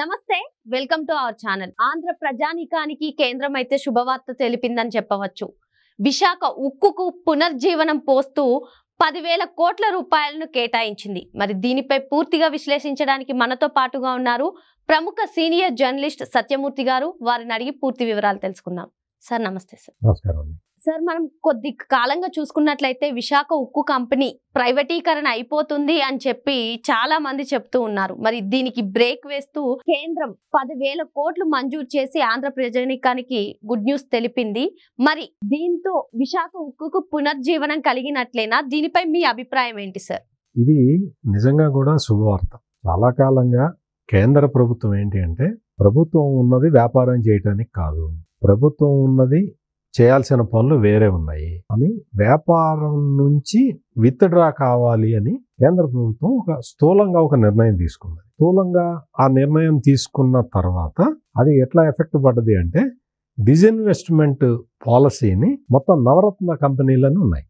నమస్తే, welcome to our channel. Andhra ప్రజానీకానికి కేంద్రం అయితే శుభవార్త తెలిపిందని చెప్పవచ్చు. విశాఖ ఉక్కుకు పునర్జీవనం పోస్తూ 10,000 కోట్ల రూపాయలను కేటాయించింది. మరి దీనిపై పూర్తిగా విశ్లేషించడానికి మనతో పాటుగా ఉన్నారు ప్రముఖ సీనియర్ జర్నలిస్ట్ సత్యమూర్తి గారు. వారిని అడిగి పూర్తి వివరాలు తెలుసుకుందాం. సార్ నమస్తే. సార్ నమస్కారం. సార్, మనం కొద్ది కాలంగా చూసుకున్నట్లయితే విశాఖ ఉక్కు కంపెనీ ప్రైవేటీకరణ అయిపోతుంది అని చెప్పి చాలా మంది చెప్తూ ఉన్నారు. మరి దీనికి బ్రేక్ వేస్తూ కేంద్రం 10,000 కోట్లు మంజూరు చేసి ఆంధ్ర ప్రజానీకానికి గుడ్ న్యూస్ తెలిపింది. మరి దీంతో విశాఖ ఉక్కుకు పునర్జీవనం కలిగినట్లేనా? దీనిపై మీ అభిప్రాయం ఏంటి సార్? ఇది నిజంగా కూడా శుభవార్త. చాలా కాలంగా కేంద్ర ప్రభుత్వం ఏంటి అంటే, ప్రభుత్వం ఉన్నది వ్యాపారం చేయటానికి కాదు, ప్రభుత్వం ఉన్నది చేయాల్సిన పనులు వేరే ఉన్నాయి అని, వ్యాపారం నుంచి విత్డ్రా కావాలి అని కేంద్ర ప్రభుత్వం స్థూలంగా ఒక నిర్ణయం తీసుకుంది. స్థూలంగా ఆ నిర్ణయం తీసుకున్న తర్వాత అది ఎట్లా ఎఫెక్ట్ పడ్డది అంటే, డిజిన్వెస్ట్మెంట్ పాలసీని మొత్తం నవరత్న కంపెనీలను ఉన్నాయి.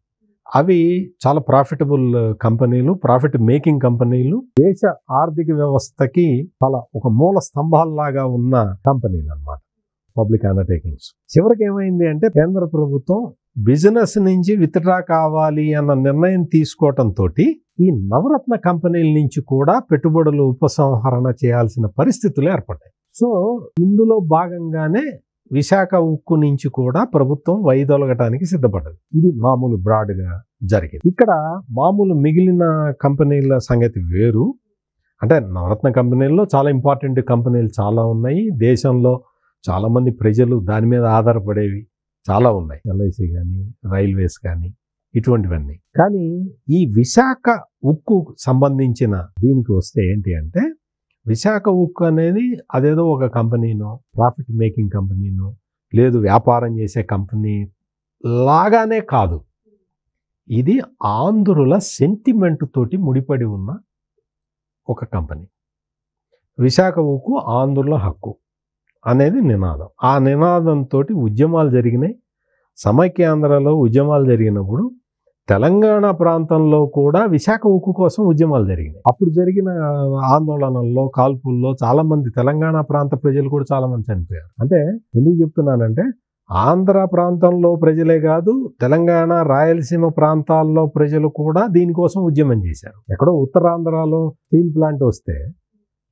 అవి చాలా ప్రాఫిటబుల్ కంపెనీలు, ప్రాఫిట్ మేకింగ్ కంపెనీలు, దేశ ఆర్థిక వ్యవస్థకి చాలా ఒక మూల స్తంభాల్లాగా ఉన్న కంపెనీలు అన్నమాట, పబ్లిక్ అండర్టేకింగ్స్. చివరికి ఏమైంది అంటే, కేంద్ర ప్రభుత్వం బిజినెస్ నుంచి విత్డ్రా కావాలి అన్న నిర్ణయం తీసుకోవటంతో ఈ నవరత్న కంపెనీల నుంచి కూడా పెట్టుబడులు ఉపసంహరణ చేయాల్సిన పరిస్థితులు ఏర్పడ్డాయి. సో ఇందులో భాగంగానే విశాఖ ఉక్కు నుంచి కూడా ప్రభుత్వం వైదొలగటానికి సిద్ధపడ్డది. ఇది మామూలు బ్రాడ్గా జరిగింది. ఇక్కడ మామూలు మిగిలిన కంపెనీల సంగతి వేరు. అంటే నవరత్న కంపెనీల్లో చాలా ఇంపార్టెంట్ కంపెనీలు చాలా ఉన్నాయి. దేశంలో చాలా మంది ప్రజలు దాని మీద ఆధారపడేవి చాలా ఉన్నాయి. ఎల్ఐసి కానీ, రైల్వేస్ కానీ, ఇటువంటివన్నీ. కానీ ఈ విశాఖ ఉక్కు సంబంధించిన దీనికి వస్తే ఏంటి అంటే, విశాఖ ఉక్కు అనేది అదేదో ఒక కంపెనీనో, ప్రాఫిట్ మేకింగ్ కంపెనీనో, లేదు వ్యాపారం చేసే కంపెనీ లాగానే కాదు. ఇది ఆంధ్రుల సెంటిమెంట్ తోటి ముడిపడి ఉన్న ఒక కంపెనీ. విశాఖ ఉక్కు ఆంధ్రుల హక్కు అనేది నినాదం. ఆ నినాదంతో ఉద్యమాలు జరిగినాయి. సమైక్యాంధ్రలో ఉద్యమాలు జరిగినప్పుడు తెలంగాణ ప్రాంతంలో కూడా విశాఖ ఉక్కు కోసం ఉద్యమాలు జరిగినాయి. అప్పుడు జరిగిన ఆందోళనల్లో, కాల్పుల్లో చాలామంది తెలంగాణ ప్రాంత ప్రజలు కూడా చాలామంది చనిపోయారు. అంటే ఎందుకు చెప్తున్నానంటే, ఆంధ్ర ప్రాంతంలో ప్రజలే కాదు, తెలంగాణ, రాయలసీమ ప్రాంతాల్లో ప్రజలు కూడా దీనికోసం ఉద్యమం చేశారు. ఎక్కడో ఉత్తరాంధ్రలో స్టీల్ ప్లాంట్ వస్తే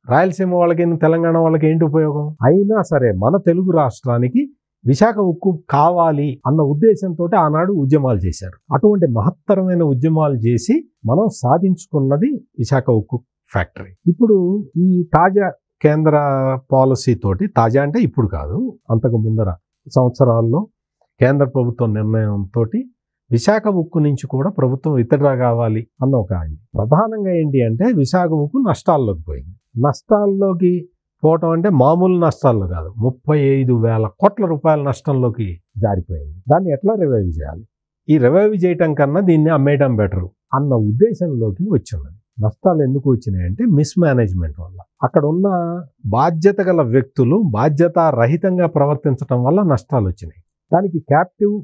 రాయలసీమ వాళ్ళకి, తెలంగాణ వాళ్ళకి ఏంటి ఉపయోగం? అయినా సరే మన తెలుగు రాష్ట్రానికి విశాఖ ఉక్కు కావాలి అన్న ఉద్దేశంతో ఆనాడు ఉద్యమాలు చేశారు. అటువంటి మహత్తరమైన ఉద్యమాలు చేసి మనం సాధించుకున్నది విశాఖ ఉక్కు ఫ్యాక్టరీ. ఇప్పుడు ఈ తాజా కేంద్ర పాలసీ తోటి, తాజా అంటే ఇప్పుడు కాదు, అంతకు ముందర సంవత్సరాల్లో కేంద్ర ప్రభుత్వం నిర్ణయంతో విశాఖ ఉక్కు నుంచి కూడా ప్రభుత్వం విత్డ్రా కావాలి అన్న ఒక ఇది. ప్రధానంగా ఏంటి అంటే, విశాఖ ఉక్కు నష్టాల్లోకి పోయింది. నష్టాల్లోకి పోవటం అంటే మామూలు నష్టాల్లో కాదు, 35,000 కోట్ల రూపాయల నష్టంలోకి జారిపోయింది. దాన్ని ఎట్లా రివైవ్ చేయాలి? ఈ రివైవ్ చేయటం కన్నా దీన్ని అమ్మేయడం బెటరు అన్న ఉద్దేశంలోకి వచ్చిన్నది. నష్టాలు ఎందుకు వచ్చినాయి అంటే, మిస్ మేనేజ్మెంట్ వల్ల. అక్కడ ఉన్న బాధ్యత గల వ్యక్తులు బాధ్యత రహితంగా ప్రవర్తించడం వల్ల నష్టాలు వచ్చినాయి. దానికి క్యాప్టివ్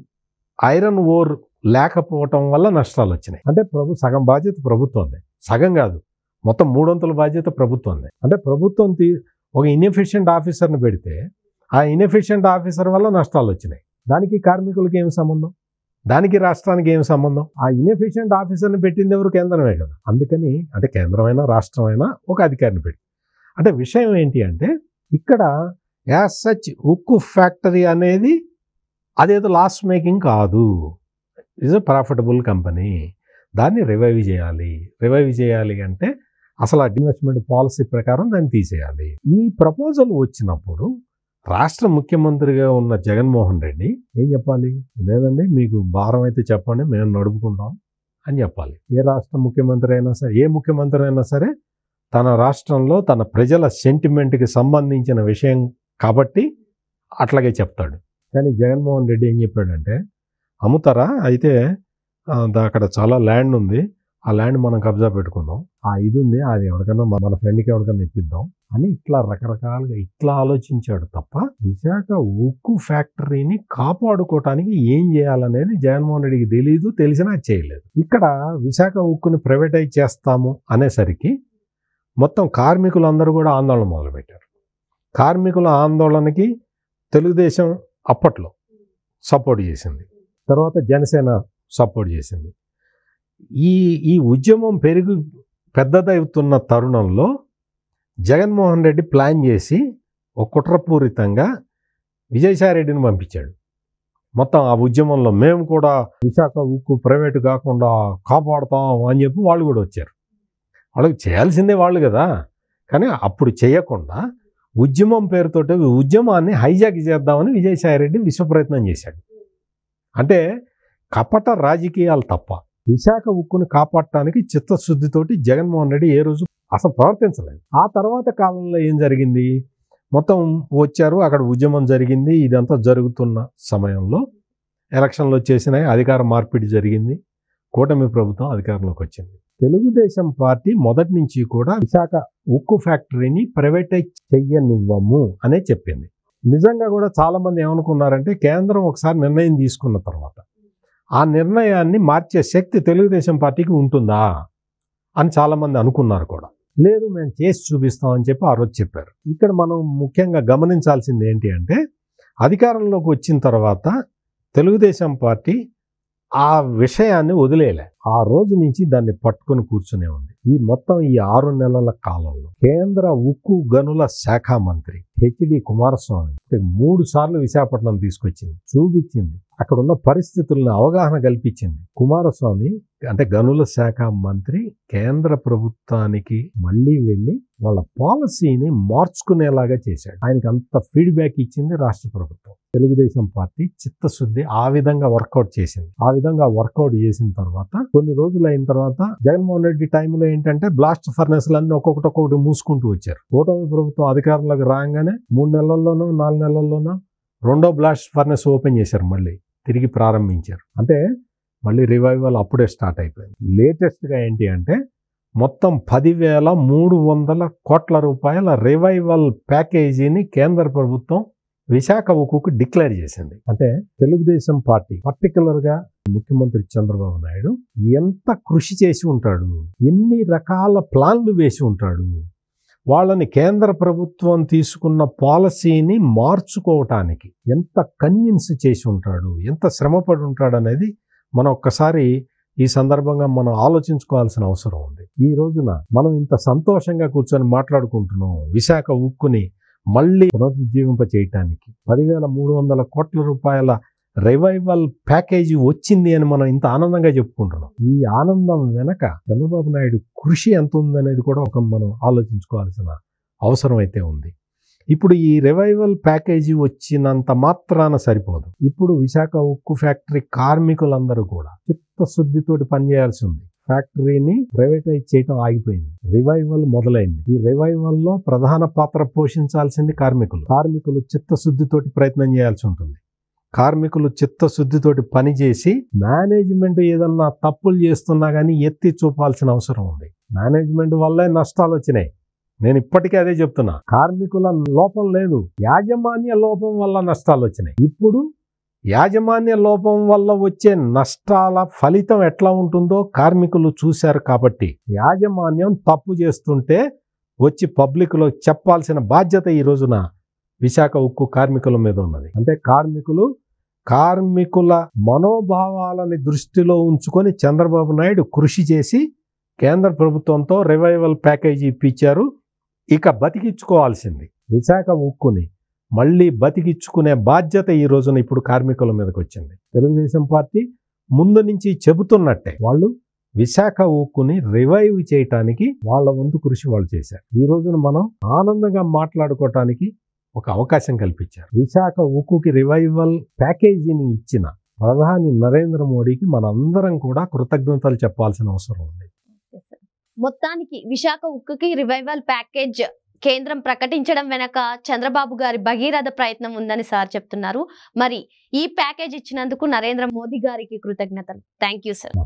ఐరన్ ఓర్ లేకపోవటం వల్ల నష్టాలు వచ్చినాయి. అంటే సగం బాధ్యత ప్రభుత్వందే, సగం కాదు, మొత్తం 3/4 బాధ్యత ప్రభుత్వందే. అంటే ప్రభుత్వం ఒక ఇన్ఎఫిషియెంట్ ఆఫీసర్ని పెడితే ఆ ఇన్ఎఫిషియెంట్ ఆఫీసర్ వల్ల నష్టాలు వచ్చినాయి. దానికి కార్మికులకి ఏం సంబంధం? దానికి రాష్ట్రానికి ఏం సంబంధం? ఆ ఇన్ఎఫిషియెంట్ ఆఫీసర్ని పెట్టింది ఎవరు? కేంద్రమే కదా. అందుకని అంటే కేంద్రమైనా రాష్ట్రమైనా ఒక అధికారిని పెట్టి, అంటే విషయం ఏంటి అంటే, ఇక్కడ యాజ్ సచ్ ఉక్కు ఫ్యాక్టరీ అనేది అదేదో లాస్ మేకింగ్ కాదు, ఇస్ ఎ ప్రాఫిటబుల్ కంపెనీ. దాన్ని రివైవ్ చేయాలి. రివైవ్ చేయాలి అంటే అసలు ఆ ఇన్వెస్ట్మెంట్ పాలసీ ప్రకారం దాన్ని తీసేయాలి. ఈ ప్రపోజల్ వచ్చినప్పుడు రాష్ట్ర ముఖ్యమంత్రిగా ఉన్న జగన్మోహన్ రెడ్డి ఏం చెప్పాలి? లేదండి, మీకు భారం అయితే చెప్పండి, మేము నడుపుకుంటాం అని చెప్పాలి. ఏ రాష్ట్ర ముఖ్యమంత్రి అయినా సరే, ఏ ముఖ్యమంత్రి అయినా సరే, తన రాష్ట్రంలో తన ప్రజల సెంటిమెంట్కి సంబంధించిన విషయం కాబట్టి అట్లాగే చెప్తాడు. కానీ జగన్మోహన్ రెడ్డి ఏం చెప్పాడంటే, అమ్ముతారా అయితే అక్కడ చాలా ల్యాండ్ ఉంది, ఆ ల్యాండ్ మనం కబ్జా పెట్టుకుందాం, ఆ ఇది ఉంది, అది ఎవరికైనా మన ఫ్రెండ్కి ఎవరికైనా ఇప్పిద్దాం అని ఇట్లా రకరకాలుగా ఇట్లా ఆలోచించాడు తప్ప, విశాఖ ఉక్కు ఫ్యాక్టరీని కాపాడుకోవటానికి ఏం చేయాలనేది జగన్మోహన్ రెడ్డికి తెలియదు, తెలిసినా చేయలేదు. ఇక్కడ విశాఖ ఉక్కుని ప్రైవేటైజ్ చేస్తాము అనేసరికి మొత్తం కార్మికులందరూ కూడా ఆందోళన మొదలుపెట్టారు. కార్మికుల ఆందోళనకి తెలుగుదేశం అప్పట్లో సపోర్ట్ చేసింది, తర్వాత జనసేన సపోర్ట్ చేసింది. ఈ ఉద్యమం పెరిగి పెద్దదవుతున్న తరుణంలో జగన్మోహన్ రెడ్డి ప్లాన్ చేసి ఒక కుట్రపూరితంగా విజయసాయిరెడ్డిని పంపించాడు. మొత్తం ఆ ఉద్యమంలో మేము కూడా విశాఖ ఉక్కు ప్రైవేటు కాకుండా కాపాడుతాం అని చెప్పి వాళ్ళు కూడా వచ్చారు. వాళ్ళకి చేయాల్సిందే వాళ్ళు కదా, కానీ అప్పుడు చేయకుండా ఉద్యమం పేరుతోటి ఉద్యమాన్ని హైజాక్ చేద్దామని విజయసాయిరెడ్డి విశ్వప్రయత్నం చేశాడు. అంటే కపట రాజకీయాలు తప్ప విశాఖ ఉక్కుని కాపాడటానికి చిత్తశుద్ధితోటి జగన్మోహన్ రెడ్డి ఏ రోజు అసలు ప్రవర్తించలేదు. ఆ తర్వాత కాలంలో ఏం జరిగింది, మొత్తం వచ్చారు, అక్కడ ఉద్యమం జరిగింది. ఇదంతా జరుగుతున్న సమయంలో ఎలక్షన్లు వచ్చేసినాయి, అధికార మార్పిడి జరిగింది, కూటమి ప్రభుత్వం అధికారంలోకి వచ్చింది. తెలుగుదేశం పార్టీ మొదటి నుంచి కూడా విశాఖ ఉక్కు ఫ్యాక్టరీని ప్రైవేటైజ్ చెయ్యనివ్వము అనే చెప్పింది. నిజంగా కూడా చాలామంది ఏమనుకున్నారంటే కేంద్రం ఒకసారి నిర్ణయం తీసుకున్న తర్వాత ఆ నిర్ణయాన్ని మార్చే శక్తి తెలుగుదేశం పార్టీకి ఉంటుందా అని చాలామంది అనుకున్నారు కూడా. లేదు, మేము చేసి చూపిస్తామని చెప్పి ఆ రోజు చెప్పారు. ఇక్కడ మనం ముఖ్యంగా గమనించాల్సింది ఏంటి అంటే అధికారంలోకి వచ్చిన తర్వాత తెలుగుదేశం పార్టీ ఆ విషయాన్ని వదిలేయలే. ఆ రోజు నుంచి దాన్ని పట్టుకొని కూర్చునే ఉంది. ఈ మొత్తం ఈ 6 నెలల కాలంలో కేంద్ర ఉక్కు గనుల శాఖ మంత్రి హెచ్డి కుమారస్వామి 3 సార్లు విశాఖపట్నం తీసుకొచ్చింది, చూపించింది, అక్కడ ఉన్న పరిస్థితులను అవగాహన కల్పించింది. కుమారస్వామి అంటే గనుల శాఖ మంత్రి కేంద్ర ప్రభుత్వానికి మళ్ళీ వెళ్ళి వాళ్ళ పాలసీని మార్చుకునేలాగా చేశాడు. ఆయనకి అంత ఫీడ్బ్యాక్ ఇచ్చింది రాష్ట్ర ప్రభుత్వం. తెలుగుదేశం పార్టీ చిత్తశుద్ధి ఆ విధంగా వర్కౌట్ చేసింది. ఆ విధంగా వర్కౌట్ చేసిన తర్వాత కొన్ని రోజులు అయిన తర్వాత జగన్మోహన్ రెడ్డి టైంలో ఏంటంటే బ్లాస్ట్ ఫర్నెస్లన్నీ ఒక్కొక్కటి మూసుకుంటూ వచ్చారు. కూటమి ప్రభుత్వం అధికారంలోకి రాగానే 3 నెలల్లోనో 4 నెలల్లోనో 2వ బ్లాస్ట్ ఫర్నెస్ ఓపెన్ చేశారు, మళ్ళీ తిరిగి ప్రారంభించారు. అంటే మళ్ళీ రివైవల్ అప్పుడే స్టార్ట్ అయిపోయింది. లేటెస్ట్గా ఏంటి అంటే మొత్తం 10,300 కోట్ల రూపాయల రివైవల్ ప్యాకేజీని కేంద్ర ప్రభుత్వం విశాఖ ఉక్కుకు డిక్లేర్ చేసింది. అంటే తెలుగుదేశం పార్టీ పర్టికులర్గా ముఖ్యమంత్రి చంద్రబాబు నాయుడు ఎంత కృషి చేసి ఉంటాడు, ఎన్ని రకాల ప్లాన్లు వేసి ఉంటాడు, వాళ్ళని కేంద్ర ప్రభుత్వం తీసుకున్న పాలసీని మార్చుకోవటానికి ఎంత కన్విన్స్ చేసి ఉంటాడు, ఎంత శ్రమపడి ఉంటాడు అనేది మనం ఒక్కసారి ఈ సందర్భంగా మనం ఆలోచించుకోవాల్సిన అవసరం ఉంది. ఈ రోజున మనం ఇంత సంతోషంగా కూర్చొని మాట్లాడుకుంటున్నాం. విశాఖ ఉక్కుని మళ్ళీ పునరుజ్జీవింప చేయటానికి 10,300 కోట్ల రూపాయల రివైవల్ ప్యాకేజీ వచ్చింది అని మనం ఇంత ఆనందంగా చెప్పుకుంటున్నాం. ఈ ఆనందం వెనక చంద్రబాబు నాయుడు కృషి ఎంత ఉందనేది కూడా మనం ఆలోచించుకోవాల్సిన అవసరం అయితే ఉంది. ఇప్పుడు ఈ రివైవల్ ప్యాకేజీ వచ్చినంత మాత్రాన సరిపోదు. ఇప్పుడు విశాఖ ఉక్కు ఫ్యాక్టరీ కార్మికులందరూ కూడా చిత్తశుద్ధితోటి పనిచేయాల్సి ఉంది. ఫ్యాక్టరీని ప్రైవేటైజ్ చేయడం ఆగిపోయింది, రివైవల్ మొదలైంది. ఈ రివైవల్లో ప్రధాన పాత్ర పోషించాల్సింది కార్మికులు చిత్తశుద్ధితోటి ప్రయత్నం చేయాల్సి ఉంటుంది. కార్మికులు చిత్తశుద్ధితోటి పనిచేసి మేనేజ్మెంట్ ఏదన్నా తప్పులు చేస్తున్నా కానీ ఎత్తి చూపాల్సిన అవసరం ఉంది. మేనేజ్మెంట్ వల్లే నష్టాలు వచ్చినాయి. నేను ఇప్పటికే అదే చెప్తున్నా, కార్మికుల లోపం లేదు, యాజమాన్య లోపం వల్ల నష్టాలు వచ్చినాయి. ఇప్పుడు యాజమాన్య లోపం వల్ల వచ్చే నష్టాల ఫలితం ఎట్లా ఉంటుందో కార్మికులు చూశారు. కాబట్టి యాజమాన్యం తప్పు చేస్తుంటే వచ్చి పబ్లిక్లో చెప్పాల్సిన బాధ్యత ఈ రోజున విశాఖ ఉక్కు కార్మికుల మీద ఉన్నది. అంటే కార్మికుల మనోభావాలని దృష్టిలో ఉంచుకొని చంద్రబాబు నాయుడు కృషి చేసి కేంద్ర ప్రభుత్వంతో రివైవల్ ప్యాకేజీ ఇప్పించారు. ఇక బతికించుకోవాల్సింది విశాఖ ఉక్కుని మళ్ళీ బతికించుకునే బాధ్యత ఈ రోజున ఇప్పుడు కార్మికుల మీదకి వచ్చింది. తెలుగుదేశం పార్టీ ముందు నుంచి చెబుతున్నట్టే వాళ్ళు విశాఖ ఉక్కుని రివైవ్ చేయటానికి వాళ్ళ వంతు కృషి వాళ్ళు చేశారు. ఈ రోజున మనం ఆనందంగా మాట్లాడుకోవటానికి ఒక అవకాశం కల్పించారు. విశాఖ ఉక్కుకి రివైవల్ ప్యాకేజీని ఇచ్చిన ప్రధాని నరేంద్ర మోడీకి మనందరం కూడా కృతజ్ఞతలు చెప్పాల్సిన అవసరం ఉంది. మొత్తానికి విశాఖ ఉక్కుకి రివైవల్ ప్యాకేజ్ కేంద్రం ప్రకటించడం వెనక చంద్రబాబు గారి భగీరథ ప్రయత్నం ఉందని సార్ చెప్తున్నారు. మరి ఈ ప్యాకేజ్ ఇచ్చినందుకు నరేంద్ర మోదీ గారికి కృతజ్ఞతలు. Thank you sir.